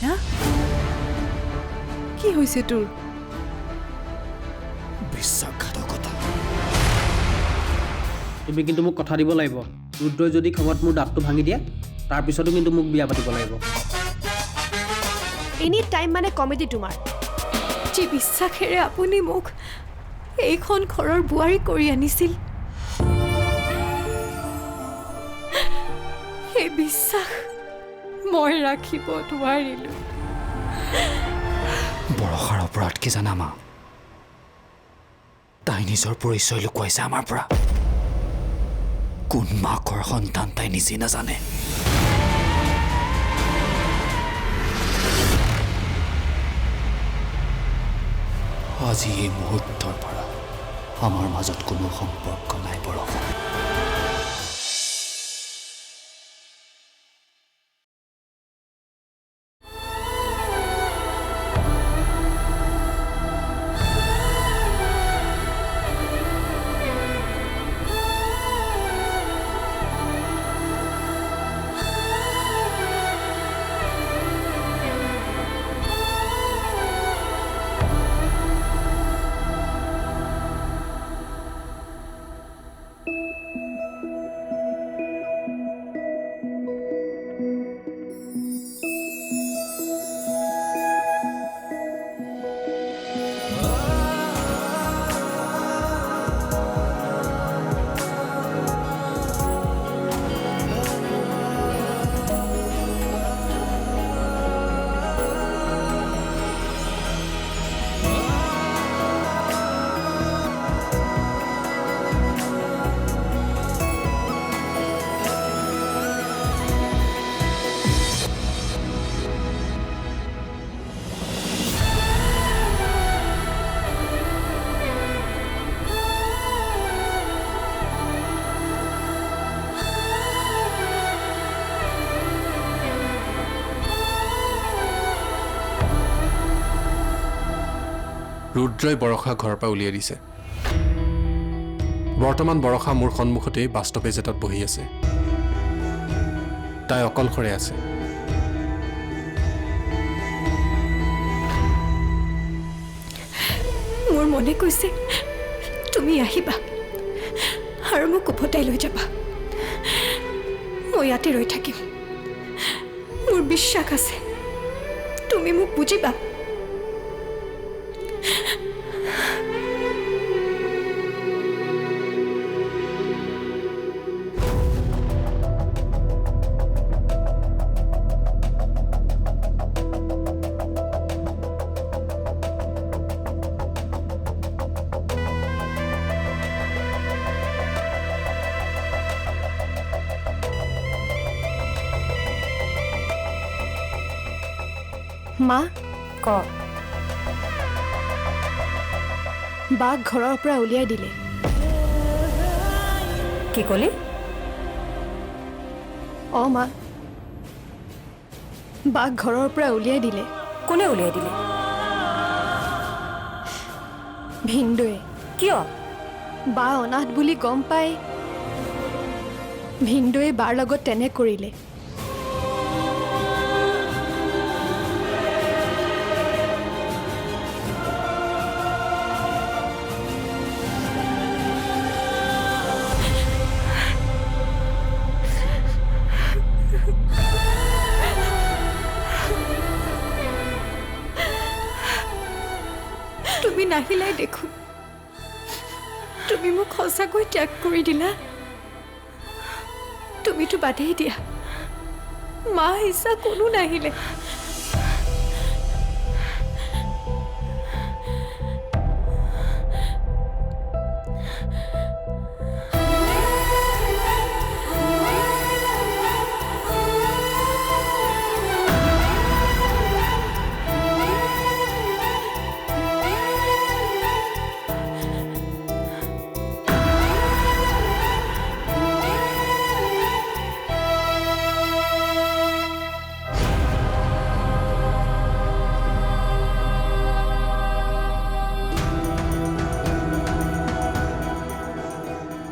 মীনা কি হৈছে তোৰ বিশ্বাসঘাতকতা তুমি কিন্তু মোক কথা দিব লাগিব ৰুদ্ৰই যদি খঙত মোৰ দাঁতটো ভাঙি দিয়ে তাৰ পিছতো কিন্তু মোক বিয়া পাতিব লাগিব এনি টাইম মানে কমেডি তোমাৰ যি বিশ্বাসেৰে আপুনি মোক এইখন ঘৰৰ বোৱাৰী কৰি আনিছিল সেই বিশ্বাস মই ৰাখিব নোৱাৰিলোঁ বৰষাৰ অপৰাধ কি জানা মা তাই নিজৰ পৰিচয় লুকুৱাইছে আমাৰ পৰা কোন মাকৰ সন্তান তাই নিজে নাজানে আজি এই মুহূৰ্তৰ পৰা আমাৰ মাজত কোনো সম্পৰ্ক নাই বৰষা ৰুদ্ৰই বৰষা ঘৰৰ পৰা উলিয়াই দিছে বৰ্তমান বৰষা মোৰ সন্মুখতেই বাস্তৱে জেটত বহি আছে তাই অকলশৰে আছে মোৰ মনে কৈছে তুমি আহিবা আৰু মোক উভতাই লৈ যাবা মই ইয়াতে ৰৈ থাকিম মোৰ বিশ্বাস আছে তুমি মোক বুজিবা মা ক বাক ঘৰৰ পৰা উলিয়াই দিলে কি ক'লি অ মা বাক ঘৰৰ পৰা উলিয়াই দিলে কোনে উলিয়াই দিলে ভিনদৈয়ে কিয় বা অনাথ বুলি গম পাই ভিনদৈয়ে বাৰ লগত তেনে কৰিলে তুমি নাহিলাই দেখোন তুমি মোক সঁচাকৈ ত্যাগ কৰি দিলা তুমিতো বাদেই দিয়া মা ইচ্ছা কোনো নাহিলে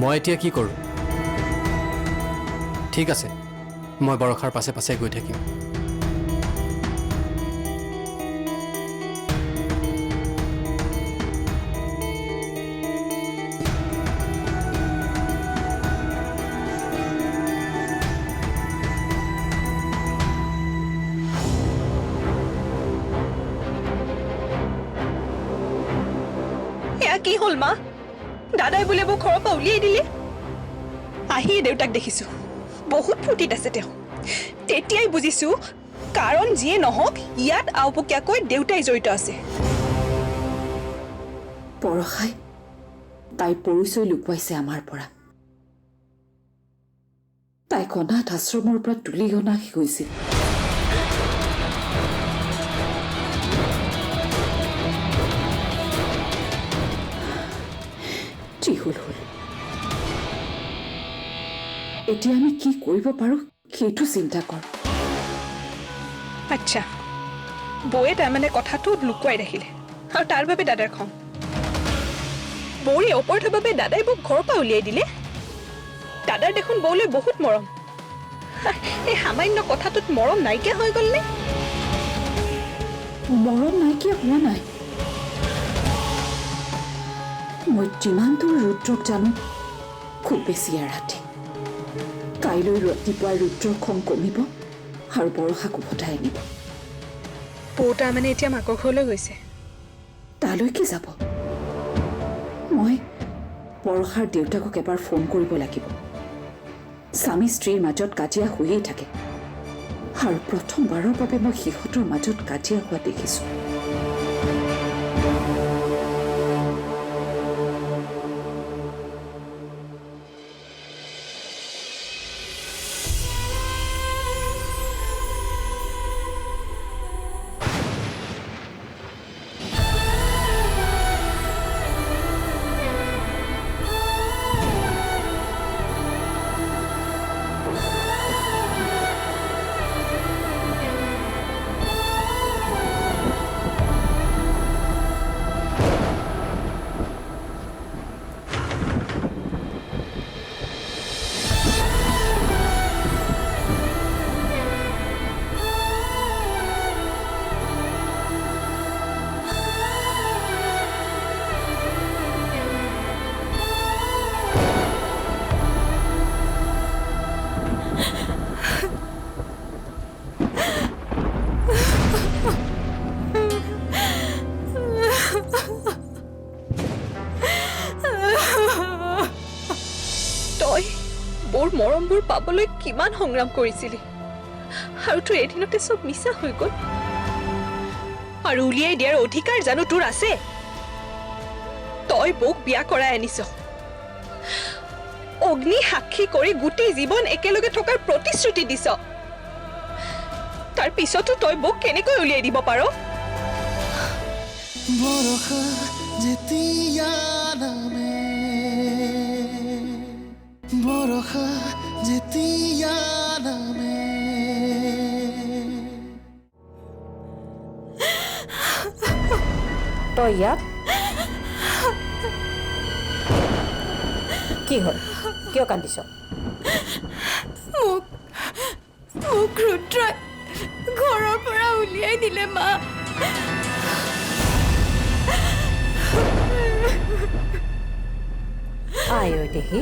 মই এতিয়া কি কৰোঁ ঠিক আছে মই বৰষাৰ পাছে পাছে গৈ থাকিম কি হ'ল মা? দাদাই বোলে মোক ঘৰৰ পৰা উলিয়াই দিলে। আহি দেউতাক দেখিছো বহুত ফূৰ্তিত আছে তেওঁ। তেতিয়াই বুজিছো কাৰণ যিয়ে নহওক ইয়াত আওপকীয়াকৈ দেউতাই জড়িত আছে। পৰখাই তাইৰ পৰিচয় লুকুৱাইছে আমাৰ পৰা। তাইক অনাথ আশ্ৰমৰ পৰা তুলি অনা হৈছিল। যি হ'ল হ'ল। এতিয়া আমি কি কৰিব পাৰোঁ সেইটো চিন্তা কৰ। আচ্ছা, বৌয়ে তাৰমানে কথাটো লুকুৱাই ৰাখিলে আৰু তাৰ বাবে দাদাৰ খং। বৌৰে অপৰাধৰ দাদাই মোক ঘৰৰ পৰা উলিয়াই দিলে। দাদাৰ দেখোন বৌলৈ বহুত মৰম। এই সামান্য কথাটোত মৰম নাইকিয়া হৈ গ'ল নে? মৰম নাইকিয়া হোৱা নাই। মই যিমান দূৰ ৰুদ্ৰক জানো খুব বেছি এৰাতি। কাইলৈ ৰাতিপুৱাই ৰুদ্ৰৰ খং কমিব আৰু বৰষাক উভতাই আনিব। বৌ তাৰমানে এতিয়া মাকৰ ঘৰলৈ গৈছে। তালৈ কি যাব? মই বৰষাৰ দেউতাকক এবাৰ ফোন কৰিব লাগিব। স্বামী স্ত্ৰীৰ মাজত কাজিয়া হৈয়েই থাকে আৰু প্ৰথমবাৰৰ বাবে মই সিহঁতৰ মাজত কাজিয়া হোৱা দেখিছোঁ। বৌৰ মৰমবোৰ পাবলৈ কিমান সংগ্ৰাম কৰিছিলি আৰু তোৰ এদিনতে চব মিছা হৈ গ'ল। আৰু উলিয়াই দিয়াৰ অধিকাৰ জানো তোৰ আছে? তই বৌক বিয়া কৰাই আনিছ, অগ্নি সাক্ষী কৰি গোটেই জীৱন একেলগে থকাৰ প্ৰতিশ্ৰুতি দিছ। তাৰ পিছতো তই বৌক কেনেকৈ উলিয়াই দিব পাৰ? বৰষা যেতিয়া নামে, বৰষা যেতিয়া নামে। তই ইয়াত কি হ'ল? কিয় কান্দিছ? মোক ৰুদ্ৰই ঘৰৰ পৰা উলিয়াই দিলে মা। আই ঐ দেহি,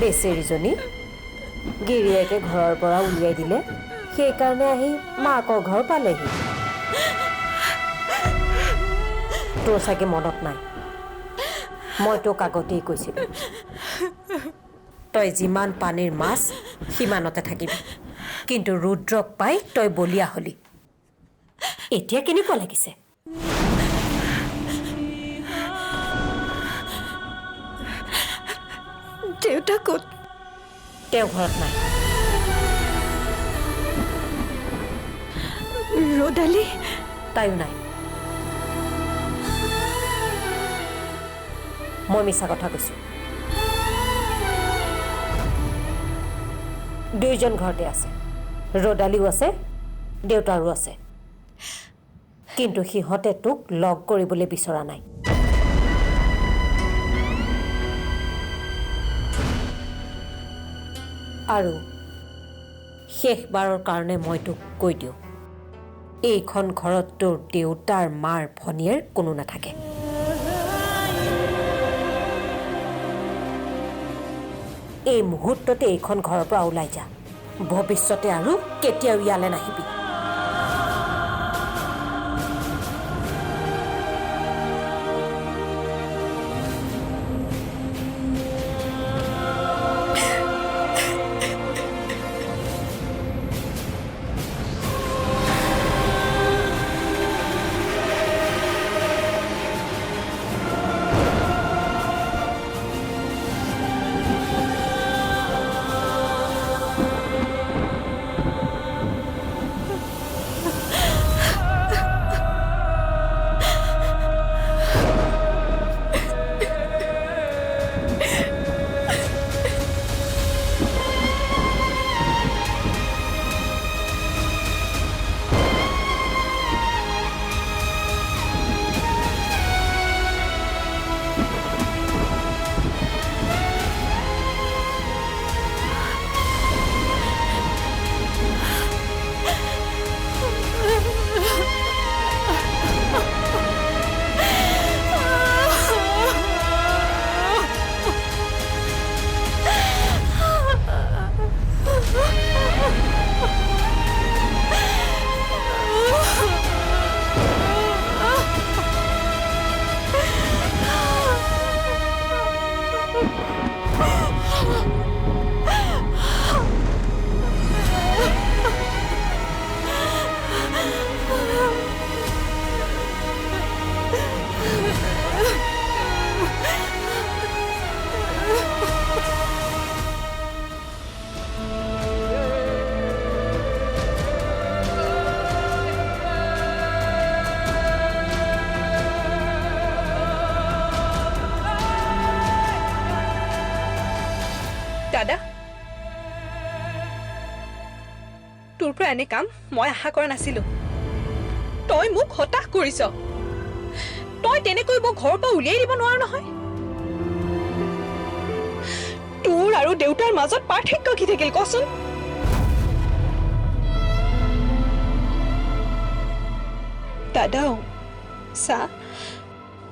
বেচেৰীজনী গিৰিয়েকে ঘৰৰ পৰা উলিয়াই দিলে, সেইকাৰণে আহি মাকৰ ঘৰ পালেহি। তোৰ চাগে মনত নাই, মই তোক আগতেই কৈছিলোঁ, তই যিমান পানীৰ মাছ সিমানতে থাকিবি, কিন্তু ৰুদ্ৰক পাই তই বলিয়া হলি। এতিয়া কেনেকুৱা লাগিছে? দেউতা ক'ত? তেওঁ ঘৰত নাই। ৰ'দালি? তাইও নাই। মই মিছা কথা কৈছোঁ। দুইজন ঘৰতে আছে, ৰ'দালিও আছে, দেউতাৰো আছে, কিন্তু সিহঁতে তোক লগ কৰিবলৈ বিচৰা নাই। আৰু শেষবাৰৰ কাৰণে মই তোক কৈ দিওঁ, এইখন ঘৰত তোৰ দেউতাৰ মাৰ ভনীয়েৰ কোনো নাথাকে। এই মুহূৰ্ততে এইখন ঘৰৰ পৰা ওলাই যা, ভৱিষ্যতে আৰু কেতিয়াও ইয়ালৈ নাহিবি। তোৰ পৰা এনে কাম মই আশা কৰা নাছিলো তই মোক হতাশ কৰিছ তই তেনেকৈ মোক ঘৰৰ পৰা উলিয়াই দিব নোৱাৰ নহয় তোৰ আৰু দেউতাৰ মাজত পাৰ্থক্য কি থাকিল কচোন দাদাও চা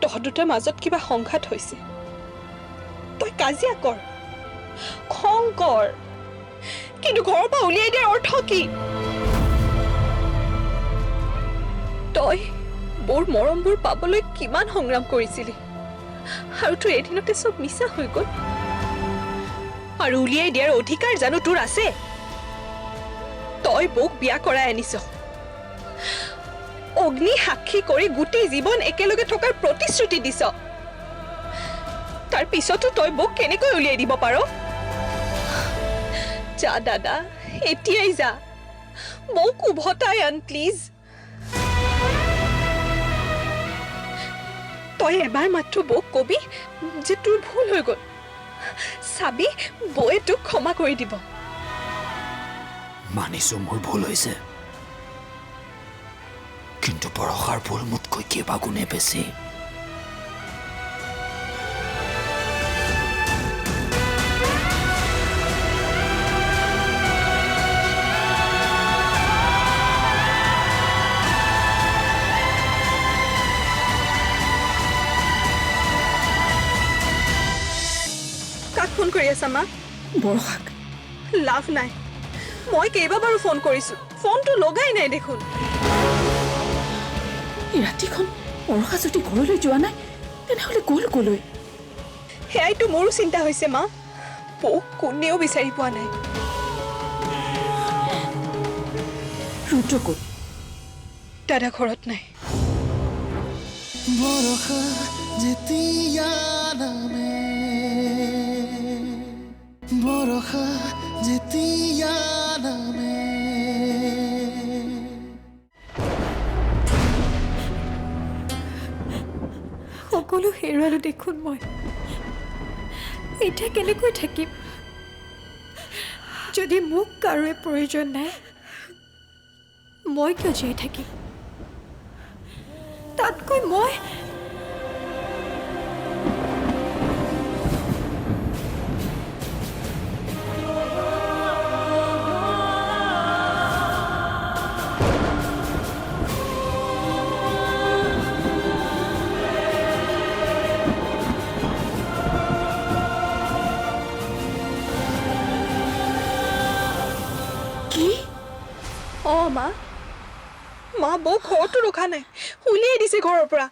তহঁত দুটাৰ মাজত কিবা সংঘাত হৈছে তই কাজিয়া কৰ খং কৰ কিন্তু ঘৰৰ পৰা উলিয়াই দিয়াৰ অৰ্থ কি তই বৰ মৰমবোৰ পাবলৈ কিমান সংগ্ৰাম কৰিছিলি আৰু তোৰ এদিনতে চব মিছা হৈ গ'ল আৰু উলিয়াই দিয়াৰ অধিকাৰ জানো তোৰ আছে তই বৌক বিয়া কৰাই আনিছ অগ্নি সাক্ষী কৰি গোটেই জীৱন একেলগে থকাৰ প্ৰতিশ্ৰুতি দিছ তাৰ পিছতো তই বৌক কেনেকৈ উলিয়াই দিব পাৰ যা দাদা এতিয়াই যা বৌক উভতাই আন প্লিজ তই এবাৰ মাত্ৰ বৌক কবি যে তোৰ ভুল হৈ গ'ল চাবি বৌয়ে তোক ক্ষমা কৰি দিব মানিছো মোৰ ভুল হৈছে কিন্তু বৰষাৰ ভুল মোতকৈ কেইবা গুণে বেছি কাক ফোন কৰি আছা মা বৰষাক লাভ নাই মই কেইবাবাৰো ফোন কৰিছো ফোনটো লগাই নাই দেখোন এই ৰাতিখন বৰষা যদি ঘৰলৈ যোৱা নাই তেনেহ'লে গ'ল ক'লৈ সেয়াইতো মোৰো চিন্তা হৈছে মা বৌক কোনেও বিচাৰি পোৱা নাই ৰুদ্ৰ ক'ত দাদা ঘৰত নাই বৰষা যেতিয়া নামে বৰষা যেতিয়া নামে সকলো হেৰুৱালো দেখোন মই এতিয়া কেনেকৈ থাকিম যদি মোক কাৰোৱে প্ৰয়োজন নাই মই কিয় জীয়াই থাকিম তাতকৈ মই মা মা বৌ ঘৰতো ৰখা নাই উলিয়াই দিছে ঘৰৰ পৰা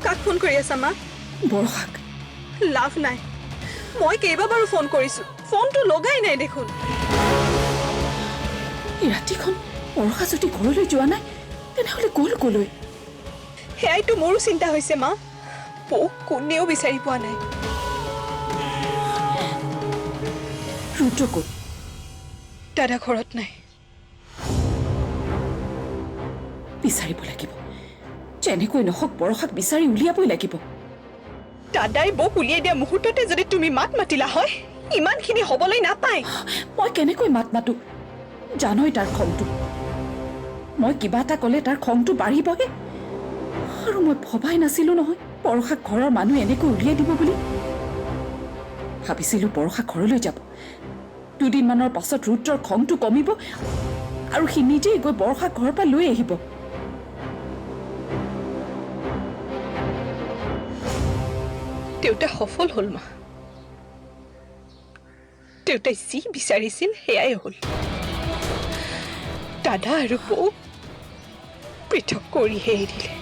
কাক ফোন কৰি আছা মা বৰষাক লাভ নাই মই কেইবাবাৰো ফোন কৰিছো ফোনটো লগাই নাই দেখোন এই ৰাতিখন বৰষা যদি ঘৰলৈ যোৱা নাই তেনেহ'লে গ'ল ক'লৈ সেয়াইতো মোৰো চিন্তা হৈছে মা বৌক কোনেও বিচাৰি পোৱা নাই ৰুদ্ৰ ক'ত দাদা ঘৰত নাই বিচাৰিব লাগিব যেনেকৈ নহওক বৰষাক বিচাৰি উলিয়াবই লাগিব দাদাই বৌক উলিয়াই দিয়া মুহূৰ্ততে যদি তুমি মাত মাতিলা হয় ইমানখিনি হ'বলৈ নাপায় মই কেনেকৈ মাত মাতো জানই তাৰ খংটো মই কিবা এটা ক'লে তাৰ খংটো বাঢ়িবহে আৰু মই ভবাই নাছিলো নহয় বৰষাক ঘৰৰ মানুহ এনেকৈ উলিয়াই দিব বুলি ভাবিছিলো বৰষা ঘৰলৈ যাব দুদিনমানৰ পাছত ৰুদ্ৰৰ খংটো কমিব আৰু সি নিজেই গৈ বৰষাক ঘৰৰ পৰা লৈ আহিব দেউতা সফল হ'ল মা দেউতাই যি বিচাৰিছিল সেয়াই হ'ল দাদা আৰু বৌ পৃথক কৰিহে এৰিলে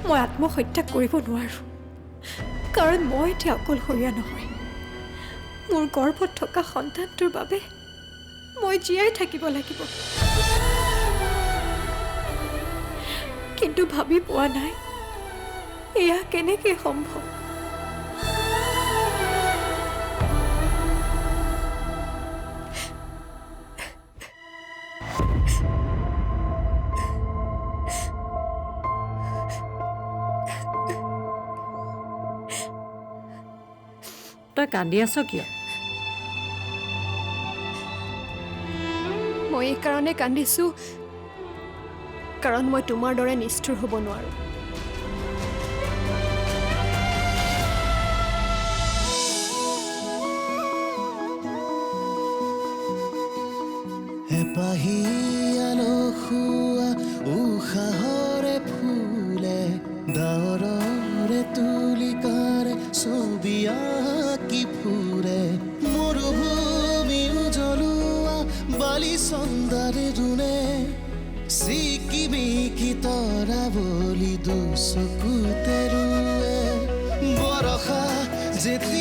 মই আত্মহত্যা কৰিব নোৱাৰো কাৰণ মই এতিয়া অকলশৰীয়া নহয় মোৰ গৰ্ভত থকা সন্তানটোৰ বাবে মই জীয়াই থাকিব লাগিব কিন্তু ভাবি পোৱা নাই এয়া কেনেকৈ সম্ভৱ কান্দি আছ কিয়? মই এইকাৰণে কান্দিছোঁ কাৰণ মই তোমাৰ দৰে নিষ্ঠুৰ হ'ব নোৱাৰোঁ। এপাহি আলসুৱা উশাহৰে ফুলে ডাৱৰৰে তুলিকাৰে ছবি আঁকি ফুৰে মৰুভূমি উজলোৱা বালি চন্দাৰে জোনে চিকিমিকি তৰা বলি দুচকুতে ৰুৱে বৰষা যেতিয়া